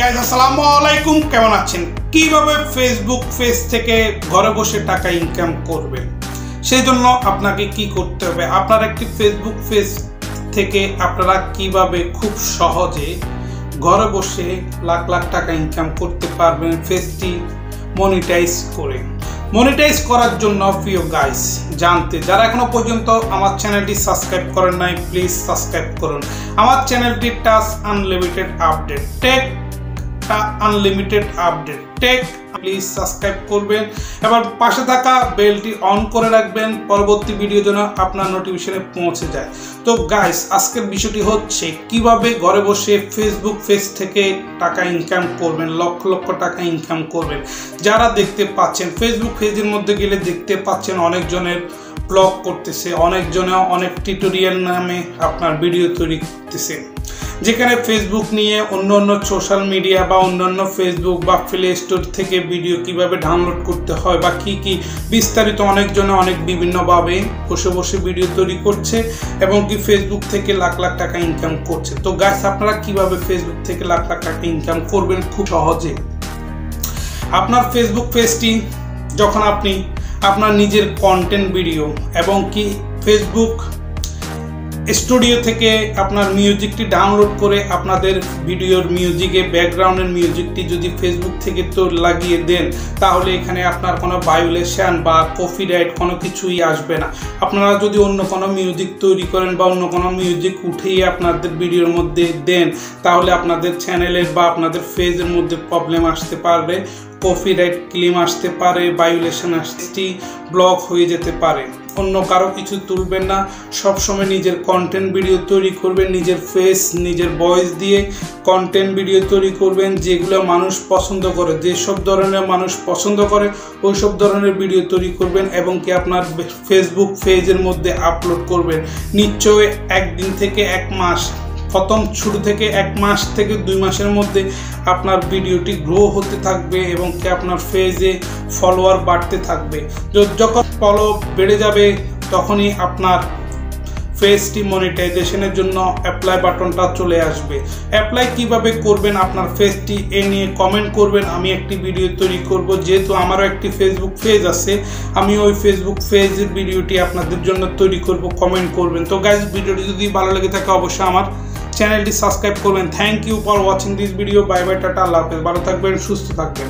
Guys আসসালামু আলাইকুম, কেমন আছেন? কিভাবে ফেসবুক পেজ থেকে ঘরে বসে টাকা ইনকাম করবেন, সেই জন্য আপনাকে কি করতে হবে? আপনার একটি ফেসবুক পেজ থেকে আপনারা কিভাবে খুব সহজে ঘরে বসে লাখ লাখ টাকা ইনকাম করতে পারবেন পেজটি মনিটাইজ করে। মনিটাইজ করার জন্য প্রিয় গাইস জানতে যারা এখনো পর্যন্ত আমার চ্যানেলটি সাবস্ক্রাইব করেন নাই, প্লিজ সাবস্ক্রাইব করুন। আমার চ্যানেলটি touch unlimited update, tech unlimited update tech, please subscribe করবেন। এবার পাশে থাকা বেলটি অন করে রাখবেন, পরবর্তী ভিডিও যেন আপনার নোটিফিকেশনে পৌঁছে যায়। তো গাইস আজকের বিষয়টি হচ্ছে কিভাবে ঘরে বসে ফেসবুক পেজ থেকে টাকা ইনকাম করবেন, লক্ষ লক্ষ টাকা ইনকাম করবেন। যারা দেখতে পাচ্ছেন ফেসবুক পেজের মধ্যে গেলে দেখতে পাচ্ছেন অনেকজনের ব্লগ করতেছে, অনেকজনে অনেক টিউটোরিয়াল নামে আপনার ভিডিও তৈরি করতেছে, যেখানে ফেসবুক নিয়ে অন্য সোশ্যাল মিডিয়া বা অন্যান্য ফেসবুক বা প্লে স্টোর থেকে ভিডিও কিভাবে ডাউনলোড করতে হয় বা কি বিস্তারিত অনেকজনে অনেক বিভিন্নভাবে বসে বসে ভিডিও তৈরি করছে এবং কি ফেসবুক থেকে লাখ লাখ টাকা ইনকাম করছে। তো গাইস আপনারা কিভাবে ফেসবুক থেকে লাখ লাখ টাকা ইনকাম করবেন খুব সহজে? আপনার ফেসবুক পেজটি যখন আপনি আপনার নিজের কন্টেন্ট ভিডিও এবং কি ফেসবুক স্টুডিও থেকে আপনার মিউজিকটি ডাউনলোড করে আপনাদের ভিডিওর মিউজিকে ব্যাকগ্রাউন্ডের মিউজিকটি যদি ফেসবুক থেকে তো লাগিয়ে দেন, তাহলে এখানে আপনার কোনো ভায়োলেশন বা কপিরাইট কোনো কিছুই আসবে না। আপনারা যদি অন্য কোনো মিউজিক তৈরি করেন বা অন্য কোনো মিউজিক উঠিয়ে আপনাদের ভিডিওর মধ্যে দেন, তাহলে আপনাদের চ্যানেলের বা আপনাদের পেজের মধ্যে প্রবলেম আসতে পারবে, কপিরাইট ক্লেম আসতে পারে, ভায়োলেশন আসতে, ব্লক হয়ে যেতে পারে। অন্য কারো কিছু তুলবেন না, সবসময় নিজের কন্টেন্ট ভিডিও তৈরি করবেন, নিজের ফেস নিজের ভয়েস দিয়ে কন্টেন্ট ভিডিও তৈরি করবেন যেগুলো মানুষ পছন্দ করে, যেসব ধরনের মানুষ পছন্দ করে ওই সব ধরনের ভিডিও তৈরি করবেন এবং কি আপনার ফেসবুক পেজের মধ্যে আপলোড করবেন। নিশ্চয়ই একদিন থেকে এক মাস, প্রথম শুরু থেকে 1 মাস থেকে 2 মাসের মধ্যে আপনার ভিডিওটি গ্রো হতে থাকবে এবং কি আপনার পেজে ফলোয়ার বাড়তে থাকবে। যখন ফলো বেড়ে যাবে তখনই আপনার পেজটি মনিটাইজেশনের জন্য অ্যাপ্লাই বাটনটা চলে আসবে। অ্যাপ্লাই কিভাবে করবেন আপনার পেজটি এ নিয়ে কমেন্ট করবেন, আমি একটি ভিডিও তৈরি করব। যেহেতু আমারও একটি ফেসবুক পেজ আছে, আমি ওই ফেসবুক পেজের ভিডিওটি আপনাদের জন্য তৈরি করব, কমেন্ট করবেন। তো গাইস ভিডিওটি যদি ভালো লেগে থাকে অবশ্যই আমার চ্যানেলটি সাবস্ক্রাইব করবেন। Thank you for watching this video. Bye bye, tata, আল্লাহ হাফেজ। ভালো থাকবেন, সুস্থ থাকবেন।